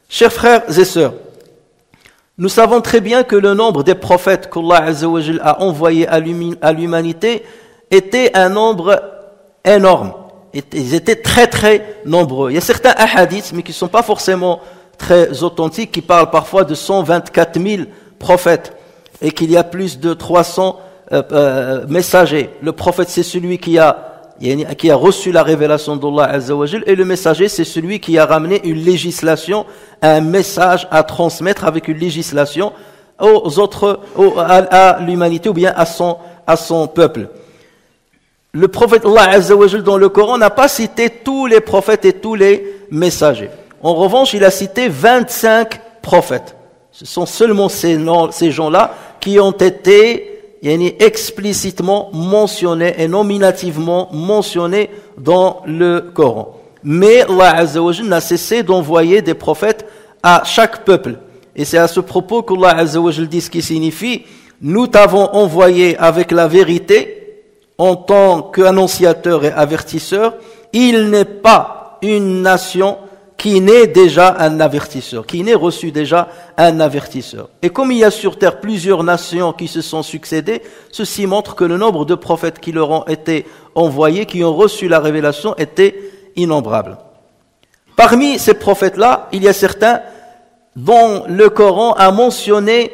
Chers frères et sœurs, nous savons très bien que le nombre des prophètes qu'Allah Azza wa Jal a envoyés à l'humanité était un nombre énorme. Ils étaient très très nombreux. Il y a certains hadiths, mais qui ne sont pas forcément très authentiques, qui parlent parfois de 124 000 prophètes et qu'il y a plus de 300 messagers. Le prophète, c'est celui qui a reçu la révélation d'Allah Azza wa Jal, et le messager, c'est celui qui a ramené une législation, un message à transmettre avec une législation à l'humanité ou bien à son peuple. Le prophète Allah Azza wa Jal dans le Coran n'a pas cité tous les prophètes et tous les messagers. En revanche, il a cité 25 prophètes. Ce sont seulement ces gens-là qui ont été explicitement mentionné et nominativement mentionné dans le Coran. Mais Allah Azza wa Jal n'a cessé d'envoyer des prophètes à chaque peuple. Et c'est à ce propos qu'Allah Azza wa Jal dit ce qui signifie: nous t'avons envoyé avec la vérité en tant qu'annonciateur et avertisseur. Il n'est pas une nation qui n'est déjà un avertisseur, qui n'est reçu déjà un avertisseur. Et comme il y a sur terre plusieurs nations qui se sont succédées, ceci montre que le nombre de prophètes qui leur ont été envoyés, qui ont reçu la révélation, était innombrable. Parmi ces prophètes-là, il y a certains dont le Coran a mentionné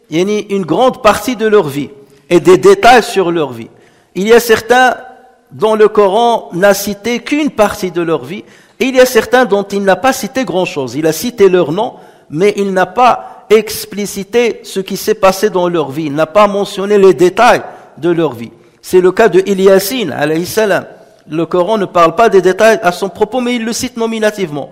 une grande partie de leur vie et des détails sur leur vie. Il y a certains dont le Coran n'a cité qu'une partie de leur vie, et il y a certains dont il n'a pas cité grand-chose. Il a cité leur nom, mais il n'a pas explicité ce qui s'est passé dans leur vie. Il n'a pas mentionné les détails de leur vie. C'est le cas de Ilyasin, alayhi salam. Le Coran ne parle pas des détails à son propos, mais il le cite nominativement.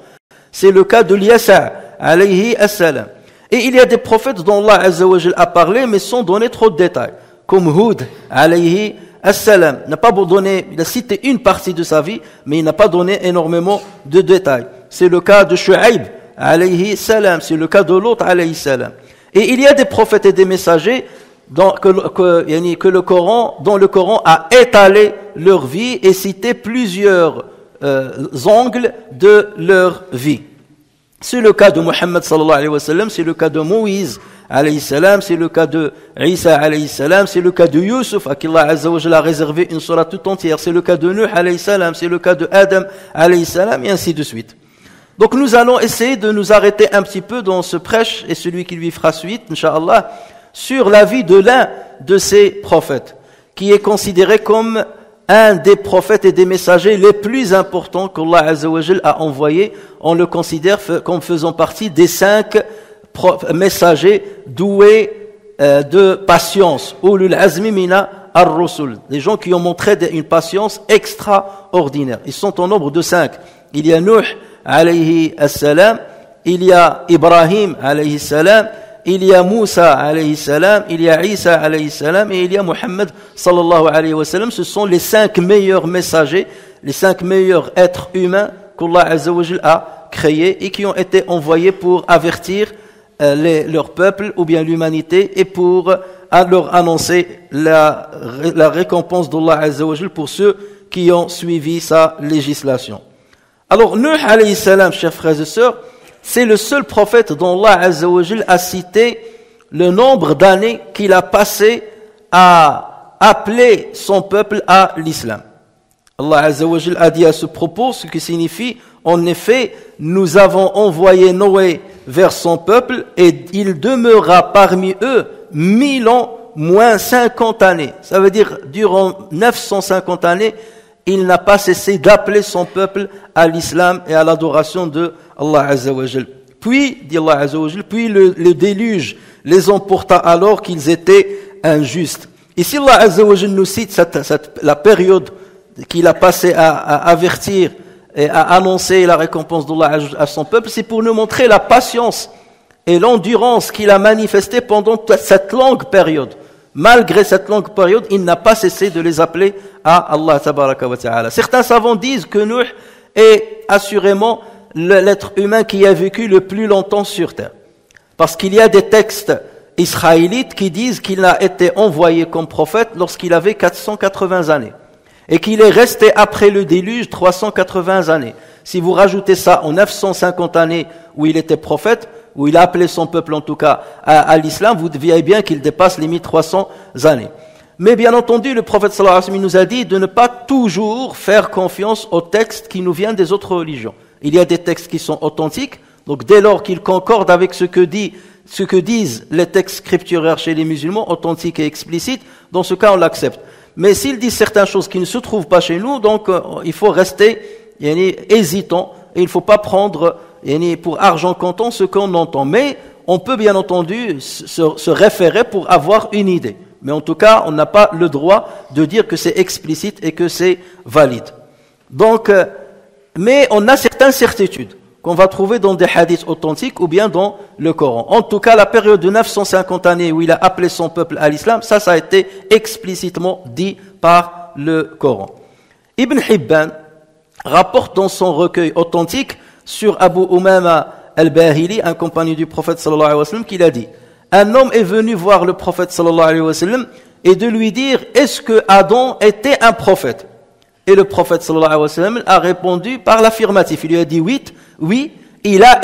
C'est le cas de Lyasa, alayhi salam. Et il y a des prophètes dont Allah Azza wa Jal a parlé, mais sans donner trop de détails. Comme Hud, alayhi salam. Il a cité une partie de sa vie, mais il n'a pas donné énormément de détails. C'est le cas de Shu'aib, alayhi salam. C'est le cas de Lot, alayhi salam. Et il y a des prophètes et des messagers dont le Coran a étalé leur vie et cité plusieurs angles de leur vie. C'est le cas de Muhammad sallallahu alayhi wa sallam, c'est le cas de Moïse alayhi salam, c'est le cas de Isa alayhi salam, c'est le cas de Yusuf à qui Allah Azza wa Jalla a réservé une surah toute entière, c'est le cas de Nuh alayhi salam, c'est le cas de Adam alayhi salam, et ainsi de suite. Donc nous allons essayer de nous arrêter un petit peu dans ce prêche, et celui qui lui fera suite, Inch'Allah, sur la vie de l'un de ces prophètes, qui est considéré comme un des prophètes et des messagers les plus importants qu'Allah Azza wa Jal a envoyés. On le considère comme faisant partie des 5 messagers doués de patience. Ulul azmi mina ar-rusul. Des gens qui ont montré une patience extraordinaire. Ils sont au nombre de 5. Il y a Nuh alayhi salam, il y a Ibrahim alayhi salam, il y a Moussa alayhi salam, il y a Isa alayhi salam, et il y a Muhammad sallallahu alayhi wa sallam. Ce sont les 5 meilleurs messagers, les 5 meilleurs êtres humains qu'Allah Azza wa Jal a créés et qui ont été envoyés pour avertir leur peuple ou bien l'humanité et pour leur annoncer la récompense d'Allah Azza wa Jal pour ceux qui ont suivi sa législation. Alors Nuh alayhi salam, chers frères et sœurs, c'est le seul prophète dont Allah Azza wa Jal a cité le nombre d'années qu'il a passé à appeler son peuple à l'islam. Allah Azza wa Jal a dit à ce propos, ce qui signifie: en effet, nous avons envoyé Noé vers son peuple et il demeura parmi eux 1000 ans moins 50 années. Ça veut dire, durant 950 années, il n'a pas cessé d'appeler son peuple à l'islam et à l'adoration de Allah Azza wa Jal. Puis, dit Allah Azza wa Jal, puis le déluge les emporta alors qu'ils étaient injustes. Ici, Allah Azza wa Jal nous cite la période qu'il a passé à avertir et a annoncé la récompense d'Allah à son peuple, c'est pour nous montrer la patience et l'endurance qu'il a manifestée pendant cette longue période. Malgré cette longue période, il n'a pas cessé de les appeler à Allah tabaraka wa ta'ala. Certains savants disent que Nuh est assurément l'être humain qui a vécu le plus longtemps sur terre. Parce qu'il y a des textes israélites qui disent qu'il a été envoyé comme prophète lorsqu'il avait 480 années. Et qu'il est resté après le déluge 380 années. Si vous rajoutez ça aux 950 années où il était prophète, où il a appelé son peuple en tout cas à l'islam, vous voyez bien qu'il dépasse les 1300 années. Mais bien entendu, le prophète sallallahu alayhi wa sallam nous a dit de ne pas toujours faire confiance aux textes qui nous viennent des autres religions. Il y a des textes qui sont authentiques, donc dès lors qu'ils concordent avec ce que disent les textes scripturaires chez les musulmans, authentiques et explicites, dans ce cas on l'accepte. Mais s'ils disent certaines choses qui ne se trouvent pas chez nous, donc il faut rester hésitant, et il ne faut pas prendre pour argent comptant ce qu'on entend. Mais on peut bien entendu se référer pour avoir une idée. Mais en tout cas, on n'a pas le droit de dire que c'est explicite et que c'est valide. Donc, mais on a certaines certitudes qu'on va trouver dans des hadiths authentiques ou bien dans le Coran. En tout cas, la période de 950 années où il a appelé son peuple à l'islam, ça a été explicitement dit par le Coran. Ibn Hibban rapporte dans son recueil authentique sur Abu Umama al-Bahili, un compagnon du prophète sallallahu alayhi wa sallam, qu'il a dit: un homme est venu voir le prophète sallallahu alayhi wa sallam et de lui dire: est-ce que Adam était un prophète? Et le prophète sallallahu alayhi wa sallam a répondu par l'affirmatif. Il lui a dit oui, il a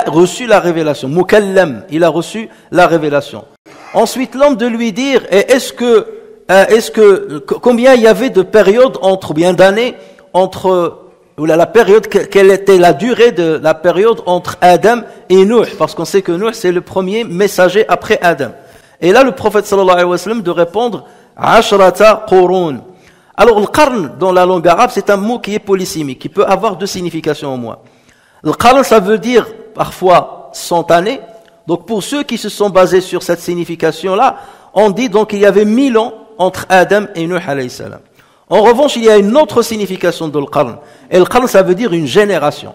reçu la révélation. Mukallam, il a reçu la révélation. Ensuite, l'homme de lui dire: combien il y avait de périodes d'années la période, quelle était la durée de la période entre Adam et Nuh, parce qu'on sait que Nuh c'est le premier messager après Adam. Et là le prophète sallallahu alayhi wa sallam de répondre: ashrata qurun. Alors le qarn dans la langue arabe c'est un mot qui est polysémique, qui peut avoir deux significations au moins. Le qarn ça veut dire parfois 100 années. Donc pour ceux qui se sont basés sur cette signification là, on dit donc qu'il y avait 1000 ans entre Adam et Nuh alayhi salam. En revanche, il y a une autre signification de l'qarn. Et l'qarn, ça veut dire une génération.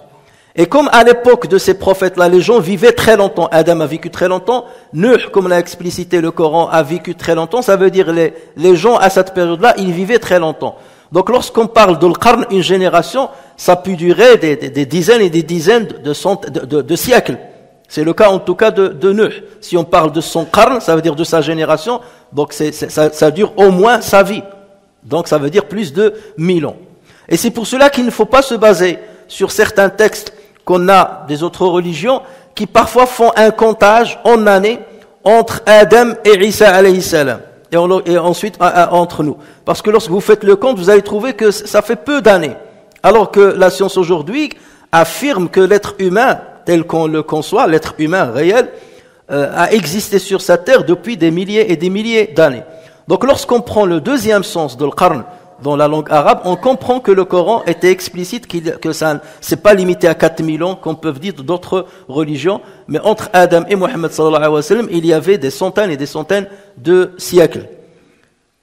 Et comme à l'époque de ces prophètes-là, les gens vivaient très longtemps, Adam a vécu très longtemps, Nuh, comme l'a explicité le Coran, a vécu très longtemps, ça veut dire les gens à cette période-là, ils vivaient très longtemps. Donc lorsqu'on parle de l'qarn, une génération, ça peut durer des dizaines et des dizaines de siècles. C'est le cas en tout cas de Nuh. Si on parle de son qarn, ça veut dire de sa génération, donc ça dure au moins sa vie. Donc ça veut dire plus de 1000 ans. Et c'est pour cela qu'il ne faut pas se baser sur certains textes qu'on a des autres religions qui parfois font un comptage en années entre Adam et Isa alayhi salam et ensuite entre nous. Parce que lorsque vous faites le compte, vous allez trouver que ça fait peu d'années. Alors que la science aujourd'hui affirme que l'être humain, tel qu'on le conçoit, l'être humain réel, a existé sur sa terre depuis des milliers et des milliers d'années. Donc lorsqu'on prend le deuxième sens de l'qarn dans la langue arabe, on comprend que le Coran était explicite, que ça c'est pas limité à 4000 ans, comme peuvent dire d'autres religions, mais entre Adam et Mohammed sallallahu alayhi wa sallam, il y avait des centaines et des centaines de siècles.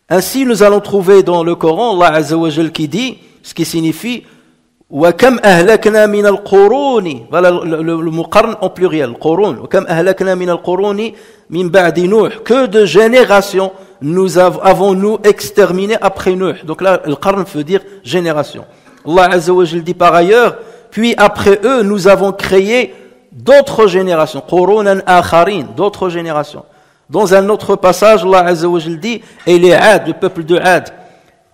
Ainsi, nous allons trouver dans le Coran, Allah Azza wa Jal qui dit, ce qui signifie وَكَمْ أَهْلَكْنَا مِنَ الْقُرُونِ. Voilà le muqarn en pluriel, qurun. وَكَمْ أَهْلَكْنَا مِنَ الْقُرُونِ مِنْ بَعْدِ نُوحٍ. Que de générations nous avons-nous exterminé après Nuh. Donc là, le qarn veut dire génération. Allah Azza wa Jal dit par ailleurs, puis après eux, nous avons créé d'autres générations. Qurunan akharin, d'autres générations. Dans un autre passage, Allah Azza wa Jal dit, et les Ad, le peuple de Ad,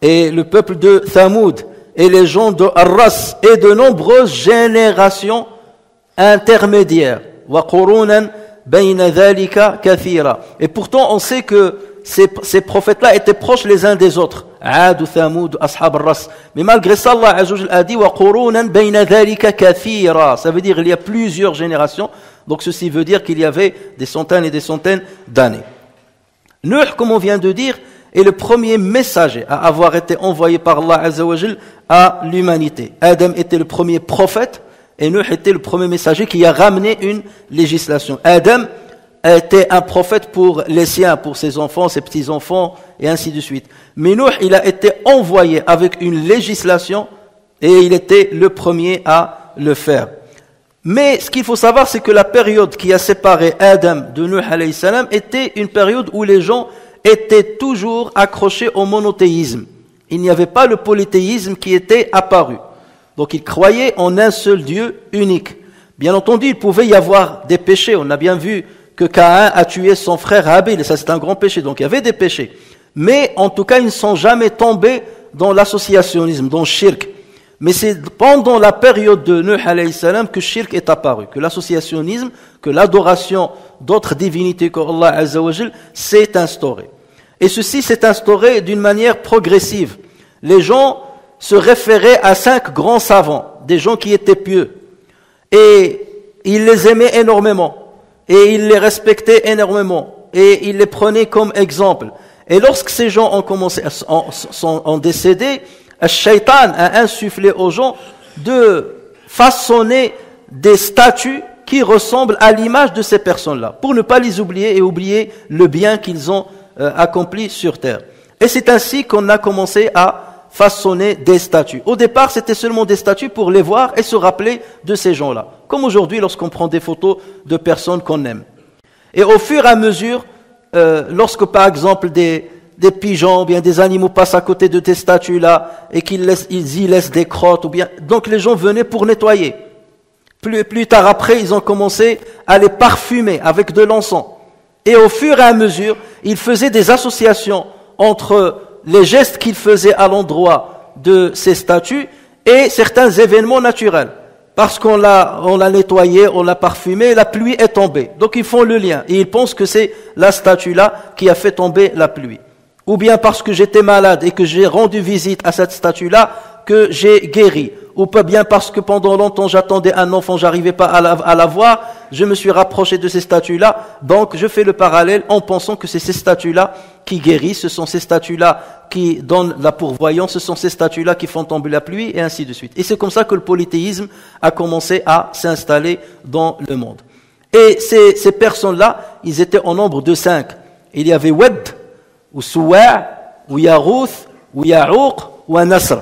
et le peuple de Thamoud, et les gens de Arras, et de nombreuses générations intermédiaires. Wa qurunan bayna dhalika kathira. Et pourtant, on sait que ces prophètes-là étaient proches les uns des autres. Ad, Thamoud, Ashab al-Ras. Mais malgré ça, Allah Azza wa Jal a dit wa qurunan bayna dhalika kathira. Ça veut dire qu'il y a plusieurs générations. Donc ceci veut dire qu'il y avait des centaines et des centaines d'années. Nuh, comme on vient de dire, est le premier messager à avoir été envoyé par Allah Azza wa Jal à l'humanité. Adam était le premier prophète et Nuh était le premier messager qui a ramené une législation. Adam était un prophète pour les siens, pour ses enfants, ses petits-enfants et ainsi de suite. Mais Nuh, il a été envoyé avec une législation Et il était le premier à le faire. Mais ce qu'il faut savoir, c'est que la période qui a séparé Adam de Nuh alayhi salam était une période où les gens étaient toujours accrochés au monothéisme. Il n'y avait pas le polythéisme qui était apparu. Donc ils croyaient en un seul Dieu unique. Bien entendu, il pouvait y avoir des péchés. On a bien vu que Caïn a tué son frère Abel, et ça c'est un grand péché. Donc il y avait des péchés. Mais en tout cas, ils ne sont jamais tombés dans l'associationnisme, dans le shirk. Mais c'est pendant la période de Nuh alayhi salam que shirk est apparu, que l'associationnisme, que l'adoration d'autres divinités qu'Allah azza wa jal s'est instauré. Et ceci s'est instauré d'une manière progressive. Les gens se référaient à 5 grands savants, des gens qui étaient pieux. Et ils les aimaient énormément. Et ils les respectaient énormément. Et ils les prenaient comme exemple. Et lorsque ces gens ont commencé, ont décédé, le shaitan a insufflé aux gens de façonner des statues qui ressemblent à l'image de ces personnes-là, pour ne pas les oublier et oublier le bien qu'ils ont accompli sur terre. Et c'est ainsi qu'on a commencé à façonner des statues. Au départ, c'était seulement des statues pour les voir et se rappeler de ces gens-là. Comme aujourd'hui, lorsqu'on prend des photos de personnes qu'on aime. Et au fur et à mesure, lorsque par exemple des pigeons, ou bien des animaux passent à côté de tes statues-là et qu'ils y laissent des crottes, ou bien, donc les gens venaient pour nettoyer. Plus tard après, ils ont commencé à les parfumer avec de l'encens. Et au fur et à mesure, ils faisaient des associations entre les gestes qu'ils faisaient à l'endroit de ces statues et certains événements naturels. Parce qu'on l'a nettoyé, on l'a parfumé, la pluie est tombée. Donc ils font le lien et ils pensent que c'est la statue-là qui a fait tomber la pluie. Ou bien parce que j'étais malade et que j'ai rendu visite à cette statue-là, que j'ai guéri. Ou pas bien parce que pendant longtemps j'attendais un enfant, j'arrivais pas à la voir, je me suis rapproché de ces statues-là. Donc je fais le parallèle en pensant que c'est ces statues-là qui guérissent, ce sont ces statues-là qui donnent la pourvoyance, ce sont ces statues-là qui font tomber la pluie, et ainsi de suite. Et c'est comme ça que le polythéisme a commencé à s'installer dans le monde. Et ces personnes-là, ils étaient au nombre de 5. Il y avait Wad, ou Suwa', ou Yarouth, ou Ya'uq, ou Nasr.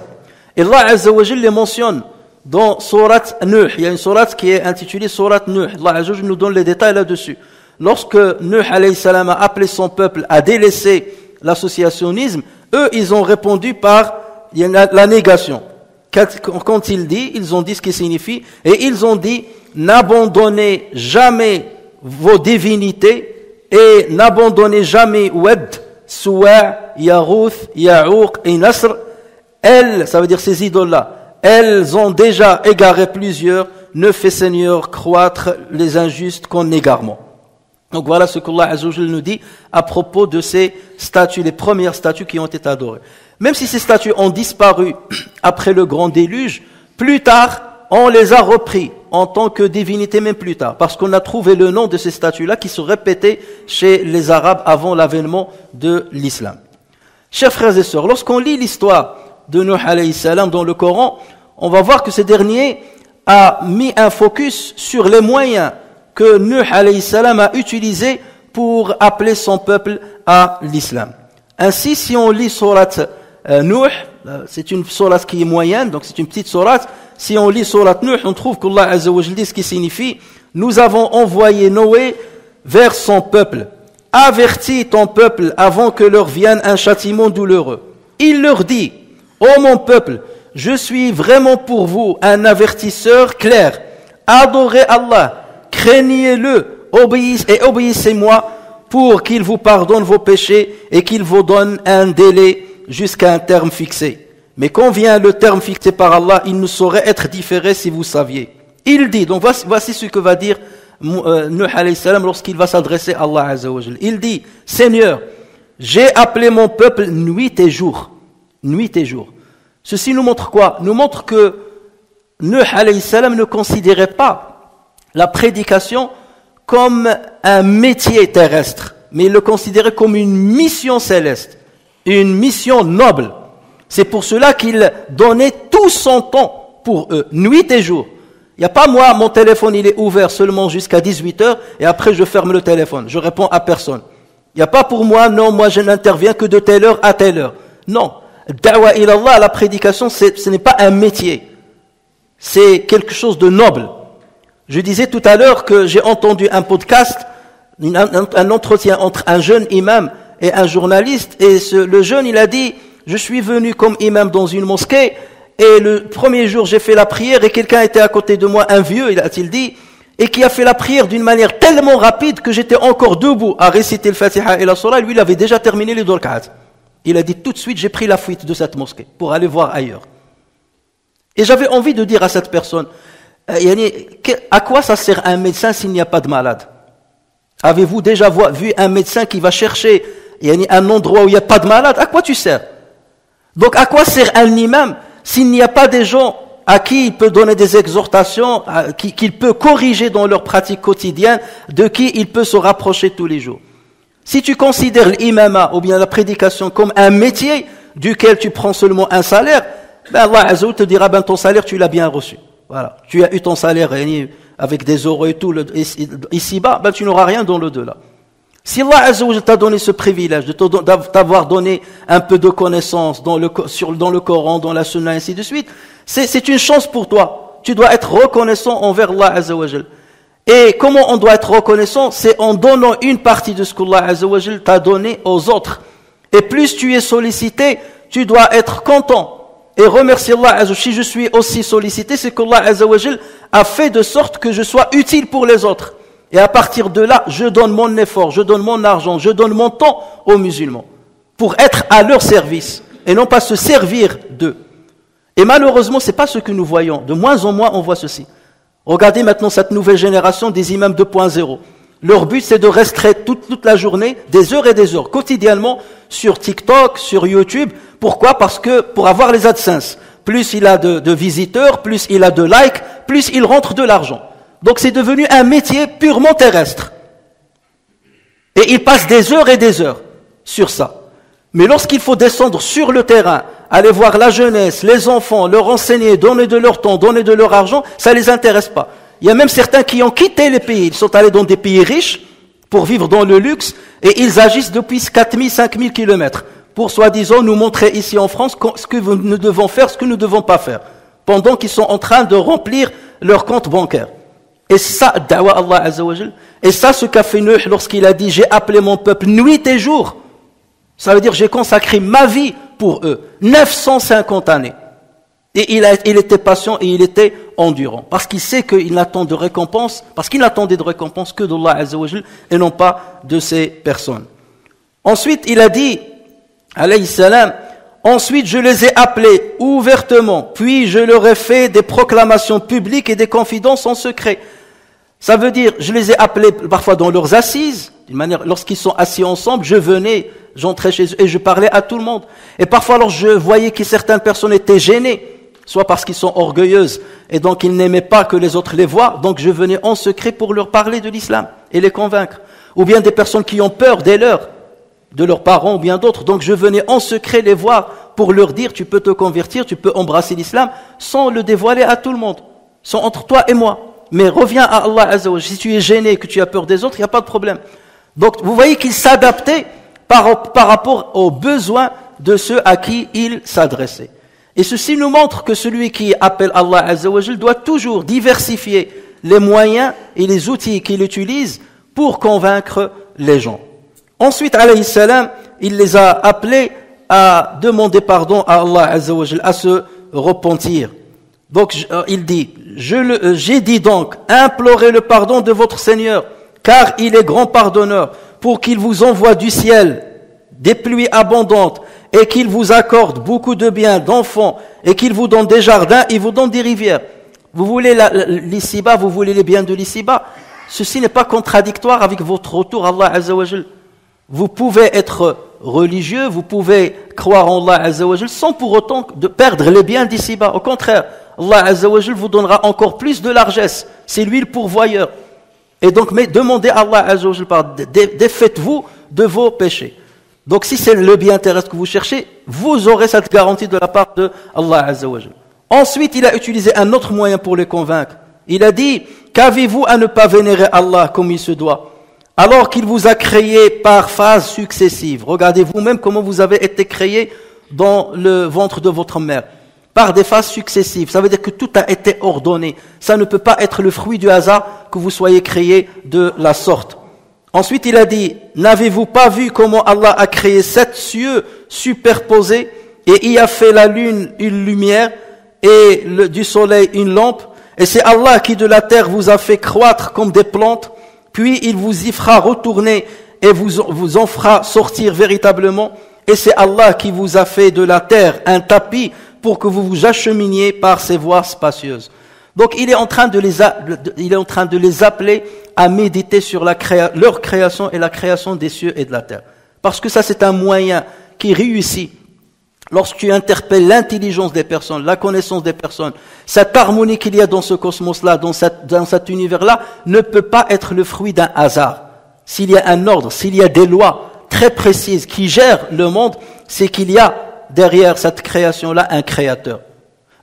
Et Allah Azza wa Jal les mentionne dans Surat Nuh. Il y a une sourate qui est intitulée Surat Nuh. Allah Azza wa Jal nous donne les détails là-dessus. Lorsque Nuh alayhi salam a appelé son peuple à délaisser l'associationnisme, eux, ils ont répondu par la négation. Quand ils ont dit ce qui signifie, et ils ont dit, n'abandonnez jamais vos divinités, et n'abandonnez jamais Wad, Suwa', Yarouth, Ya'uq et Nasr. Elles, ça veut dire ces idoles-là, elles ont déjà égaré plusieurs, ne fait Seigneur croître les injustes qu'en égarement. Donc voilà ce qu'Allah Azza wa Jal nous dit à propos de ces statues, les premières statues qui ont été adorées. Même si ces statues ont disparu après le grand déluge, plus tard, on les a repris en tant que divinités, même plus tard, parce qu'on a trouvé le nom de ces statues-là qui se répétaient chez les Arabes avant l'avènement de l'islam. Chers frères et sœurs, lorsqu'on lit l'histoire de Nuh alayhi salam dans le Coran, on va voir que ce dernier a mis un focus sur les moyens que Nuh alayhi salam a utilisés pour appeler son peuple à l'islam. Ainsi, si on lit sourate Nuh, c'est une sourate qui est moyenne, donc c'est une petite sourate. Si on lit sourate Nuh, on trouve qu'Allah Azza wa Jal dit ce qui signifie « Nous avons envoyé Noé vers son peuple. Avertis ton peuple avant que leur vienne un châtiment douloureux. Il leur dit « Ô mon peuple, je suis vraiment pour vous un avertisseur clair. Adorez Allah, craignez-le, obéissez-moi pour qu'il vous pardonne vos péchés et qu'il vous donne un délai jusqu'à un terme fixé. Mais quand vient le terme fixé par Allah, il ne saurait être différé si vous saviez. » Il dit, donc voici ce que va dire Nuh alayhi salam lorsqu'il va s'adresser à Allah Azza wa Jal. Il dit, « Seigneur, j'ai appelé mon peuple nuit et jour. » Nuit et jour. Ceci nous montre quoi? Nous montre que Nuh alayhi salam ne considérait pas la prédication comme un métier terrestre, mais il le considérait comme une mission céleste, une mission noble. C'est pour cela qu'il donnait tout son temps pour eux, nuit et jour. Il n'y a pas moi, mon téléphone il est ouvert seulement jusqu'à 18h et après je ferme le téléphone, je réponds à personne. Il n'y a pas pour moi, non, moi je n'interviens que de telle heure à telle heure. Non. Da'wa ila Allah, la prédication, ce n'est pas un métier. C'est quelque chose de noble. Je disais tout à l'heure que j'ai entendu un podcast, un entretien entre un jeune imam et un journaliste, et le jeune, il a dit, je suis venu comme imam dans une mosquée, et le premier jour, j'ai fait la prière, et quelqu'un était à côté de moi, un vieux, a-t-il dit, et qui a fait la prière d'une manière tellement rapide que j'étais encore debout à réciter le Fatiha et la Surah, lui, il avait déjà terminé les 2 rak'at. Il a dit, tout de suite, j'ai pris la fuite de cette mosquée, pour aller voir ailleurs. Et j'avais envie de dire à cette personne, à quoi ça sert un médecin s'il n'y a pas de malade? Avez-vous déjà vu un médecin qui va chercher un endroit où il n'y a pas de malade? À quoi tu sers? Donc à quoi sert un imam s'il n'y a pas des gens à qui il peut donner des exhortations, qu'il peut corriger dans leur pratique quotidienne, de qui il peut se rapprocher tous les jours? Si tu considères l'imama ou bien la prédication comme un métier duquel tu prends seulement un salaire, ben Allah Azza wa Jalla te dira, ben ton salaire tu l'as bien reçu. Voilà, tu as eu ton salaire avec des euros et tout ici-bas, ben tu n'auras rien dans le delà. Si Allah Azza wa Jalla t'a donné ce privilège de t'avoir donné un peu de connaissances dans le Coran, dans la Sunna, ainsi de suite, c'est une chance pour toi. Tu dois être reconnaissant envers Allah Azza wa Jalla. Et comment on doit être reconnaissant? C'est en donnant une partie de ce qu'Allah Azza wa Jalla t'a donné aux autres. Et plus tu es sollicité, tu dois être content et remercier Allah Azza wa Jalla. Si je suis aussi sollicité, c'est qu'Allah Azza wa Jalla a fait de sorte que je sois utile pour les autres. Et à partir de là, je donne mon effort, je donne mon argent, je donne mon temps aux musulmans pour être à leur service et non pas se servir d'eux. Et malheureusement, c'est pas ce que nous voyons. De moins en moins, on voit ceci. Regardez maintenant cette nouvelle génération des imams 2.0. Leur but, c'est de rester toute la journée, des heures et des heures, quotidiennement, sur TikTok, sur YouTube. Pourquoi? Parce que pour avoir les AdSense, plus il a de visiteurs, plus il a de likes, plus il rentre de l'argent. Donc c'est devenu un métier purement terrestre. Et il passe des heures et des heures sur ça. Mais lorsqu'il faut descendre sur le terrain, aller voir la jeunesse, les enfants, leur enseigner, donner de leur temps, donner de leur argent, ça ne les intéresse pas. Il y a même certains qui ont quitté les pays, ils sont allés dans des pays riches pour vivre dans le luxe et ils agissent depuis 4000, 5000 kilomètres pour soi-disant nous montrer ici en France ce que nous devons faire, ce que nous ne devons pas faire, pendant qu'ils sont en train de remplir leur compte bancaire. Et ça, da'wa Allah Azza wa Jal, et ça ce qu'a fait Nuh lorsqu'il a dit « J'ai appelé mon peuple nuit et jour », ça veut dire j'ai consacré ma vie pour eux, 950 années. Et il était patient et il était endurant. Parce qu'il sait qu'il n'attend de récompense, parce qu'il n'attendait de récompense que d'Allah Azza wa Jal et non pas de ces personnes. Ensuite, il a dit, alayhi salam, ensuite je les ai appelés ouvertement, puis je leur ai fait des proclamations publiques et des confidences en secret. Ça veut dire, je les ai appelés parfois dans leurs assises, d'une manière, lorsqu'ils sont assis ensemble, je venais, j'entrais chez eux et je parlais à tout le monde. Et parfois, alors je voyais que certaines personnes étaient gênées, soit parce qu'ils sont orgueilleuses et donc ils n'aimaient pas que les autres les voient, donc je venais en secret pour leur parler de l'islam et les convaincre. Ou bien des personnes qui ont peur des leurs, de leurs parents ou bien d'autres, donc je venais en secret les voir pour leur dire tu peux te convertir, tu peux embrasser l'islam sans le dévoiler à tout le monde, sans entre toi et moi. Mais reviens à Allah Azza wa Jalla. Si tu es gêné, que tu as peur des autres, il n'y a pas de problème. Donc vous voyez qu'il s'adaptait par rapport aux besoins de ceux à qui il s'adressait. Et ceci nous montre que celui qui appelle Allah Azza wa Jalla doit toujours diversifier les moyens et les outils qu'il utilise pour convaincre les gens. Ensuite, alayhi salam, il les a appelés à demander pardon à Allah Azza wa Jalla, à se repentir. Donc il dit, j'ai dit donc, implorez le pardon de votre Seigneur, car il est grand pardonneur, pour qu'il vous envoie du ciel des pluies abondantes, et qu'il vous accorde beaucoup de biens, d'enfants, et qu'il vous donne des jardins, et vous donne des rivières. Vous voulez l'ici-bas, vous voulez les biens de l'ici-bas. Ceci n'est pas contradictoire avec votre retour à Allah Azza wa Jal. Vous pouvez être religieux, vous pouvez croire en Allah Azza wa Jal, sans pour autant de perdre les biens d'ici-bas. Au contraire, Allah Azza wa Jal vous donnera encore plus de largesse. C'est lui le pourvoyeur. Et donc, mais demandez à Allah Azza wa Jal, défaites-vous de vos péchés. Donc si c'est le bien terrestre que vous cherchez, vous aurez cette garantie de la part de Allah Azza wa Jal. Ensuite, il a utilisé un autre moyen pour les convaincre. Il a dit, qu'avez-vous à ne pas vénérer Allah comme il se doit, alors qu'il vous a créé par phases successives. Regardez vous-même comment vous avez été créés dans le ventre de votre mère, par des phases successives. Ça veut dire que tout a été ordonné. Ça ne peut pas être le fruit du hasard que vous soyez créés de la sorte. Ensuite, il a dit, n'avez-vous pas vu comment Allah a créé 7 cieux superposés et y a fait la lune une lumière et du soleil une lampe? Et c'est Allah qui de la terre vous a fait croître comme des plantes, puis il vous y fera retourner et vous en fera sortir véritablement. Et c'est Allah qui vous a fait de la terre un tapis pour que vous vous acheminiez par ces voies spacieuses. Donc il est en train de les appeler à méditer sur leur création et la création des cieux et de la terre. Parce que ça c'est un moyen qui réussit. Lorsque tu interpelles l'intelligence des personnes, la connaissance des personnes, cette harmonie qu'il y a dans ce cosmos-là, dans cet univers-là, ne peut pas être le fruit d'un hasard. S'il y a un ordre, s'il y a des lois très précises qui gèrent le monde, c'est qu'il y a derrière cette création-là un créateur.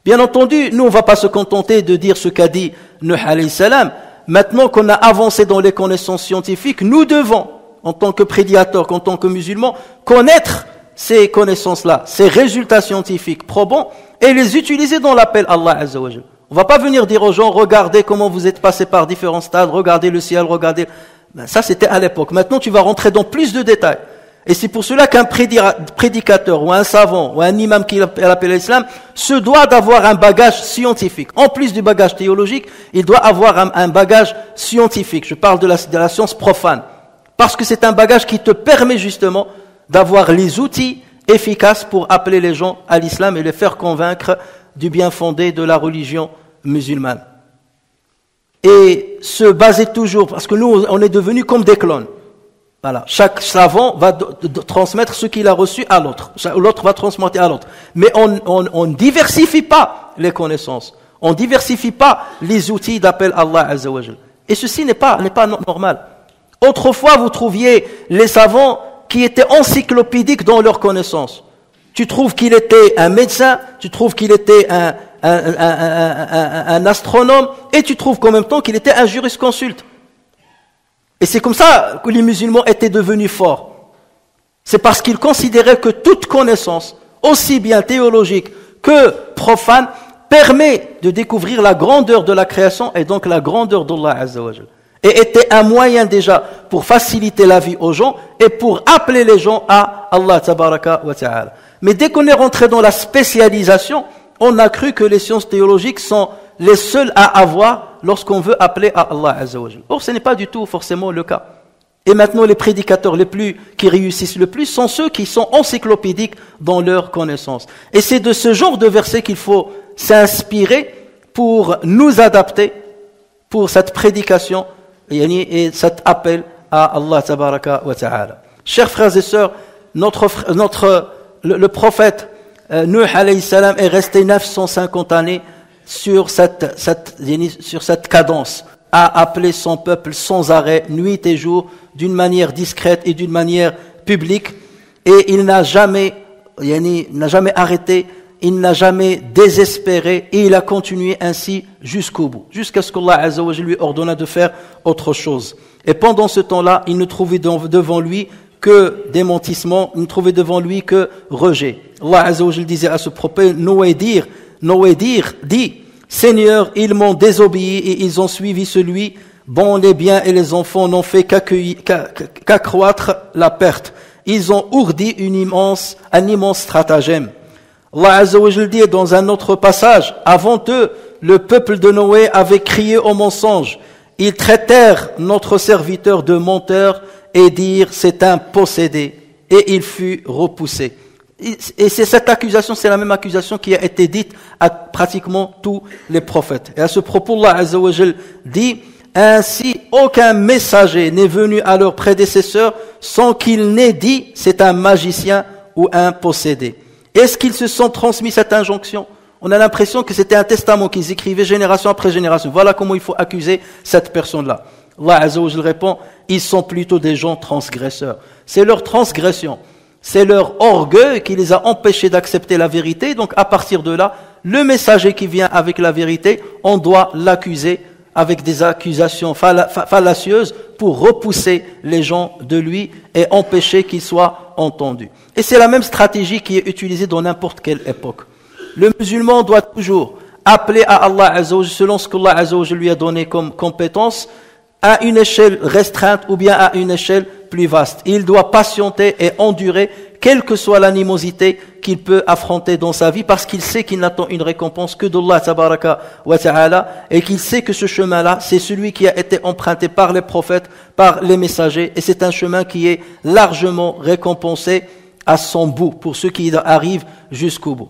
Bien entendu, nous on ne va pas se contenter de dire ce qu'a dit Nuh alayhi salam. Maintenant qu'on a avancé dans les connaissances scientifiques, nous devons, en tant que prédicateurs, en tant que musulmans, connaître ces connaissances-là, ces résultats scientifiques probants, et les utiliser dans l'appel à Allah Azza wa Jal. On ne va pas venir dire aux gens, regardez comment vous êtes passés par différents stades, regardez le ciel, regardez... Ben, ça c'était à l'époque. Maintenant tu vas rentrer dans plus de détails. Et c'est pour cela qu'un prédicateur ou un savant ou un imam qui appelle l'islam se doit d'avoir un bagage scientifique. En plus du bagage théologique, il doit avoir un bagage scientifique. Je parle de la science profane. Parce que c'est un bagage qui te permet justement d'avoir les outils efficaces pour appeler les gens à l'islam et les faire convaincre du bien fondé de la religion musulmane. Et se baser toujours, parce que nous on est devenus comme des clones. Voilà. Chaque savant va transmettre ce qu'il a reçu à l'autre. L'autre va transmettre à l'autre. Mais on ne diversifie pas les connaissances. On ne diversifie pas les outils d'appel à Allah Azza wa Jal. Et ceci n'est pas normal. Autrefois, vous trouviez les savants qui étaient encyclopédiques dans leurs connaissances. Tu trouves qu'il était un médecin, tu trouves qu'il était un astronome, et tu trouves qu'en même temps qu'il était un jurisconsulte. Et c'est comme ça que les musulmans étaient devenus forts. C'est parce qu'ils considéraient que toute connaissance, aussi bien théologique que profane, permet de découvrir la grandeur de la création et donc la grandeur d'Allah Azza wa Jal. Et était un moyen déjà pour faciliter la vie aux gens et pour appeler les gens à Allah Tabaraka wa Ta'ala. Mais dès qu'on est rentré dans la spécialisation, on a cru que les sciences théologiques sont les seuls à avoir lorsqu'on veut appeler à Allah Azza wa Jal. Or, ce n'est pas du tout forcément le cas. Et maintenant, les prédicateurs qui réussissent le plus sont ceux qui sont encyclopédiques dans leurs connaissances. Et c'est de ce genre de versets qu'il faut s'inspirer pour nous adapter pour cette prédication et cet appel à Allah Tabaraka wa Ta'ala. Chers frères et sœurs, le prophète Nuh alayhi salam est resté 950 années sur cette cadence, à appeler son peuple sans arrêt, nuit et jour, d'une manière discrète et d'une manière publique, et il n'a jamais arrêté, il n'a jamais désespéré, et il a continué ainsi jusqu'au bout, jusqu'à ce qu'Allah Azza wa Jalla lui ordonna de faire autre chose. Et pendant ce temps-là, il ne trouvait devant lui que démentissement, il ne trouvait devant lui que rejet. Allah Azza wa Jalla disait à ce propos, Noé dit, Seigneur, ils m'ont désobéi et ils ont suivi celui dont les biens et les enfants n'ont fait qu'accroître la perte. Ils ont ourdi un immense stratagème. Allah Azza wa Jalla dit dans un autre passage, avant eux, le peuple de Noé avait crié au mensonge. Ils traitèrent notre serviteur de menteur et dirent c'est un possédé. Et il fut repoussé. Et c'est cette accusation, c'est la même accusation qui a été dite à pratiquement tous les prophètes. Et à ce propos, Allah Azza wa Jal dit, ainsi aucun messager n'est venu à leurs prédécesseurs sans qu'il n'ait dit c'est un magicien ou un possédé. Est-ce qu'ils se sont transmis cette injonction? On a l'impression que c'était un testament qu'ils écrivaient génération après génération. Voilà comment il faut accuser cette personne-là. Allah Azza wa Jal répond, ils sont plutôt des gens transgresseurs. C'est leur transgression. C'est leur orgueil qui les a empêchés d'accepter la vérité. Donc à partir de là, le messager qui vient avec la vérité, on doit l'accuser avec des accusations fallacieuses pour repousser les gens de lui et empêcher qu'il soit entendu. Et c'est la même stratégie qui est utilisée dans n'importe quelle époque. Le musulman doit toujours appeler à Allah Azza wa Jalla selon ce qu'Allah Azza wa Jalla lui a donné comme compétence, à une échelle restreinte ou bien à une échelle plus vaste. Il doit patienter et endurer quelle que soit l'animosité qu'il peut affronter dans sa vie, parce qu'il sait qu'il n'attend une récompense que d'Allah tabaraka wa ta'ala, et qu'il sait que ce chemin-là, c'est celui qui a été emprunté par les prophètes, par les messagers, et c'est un chemin qui est largement récompensé à son bout, pour ceux qui arrivent jusqu'au bout.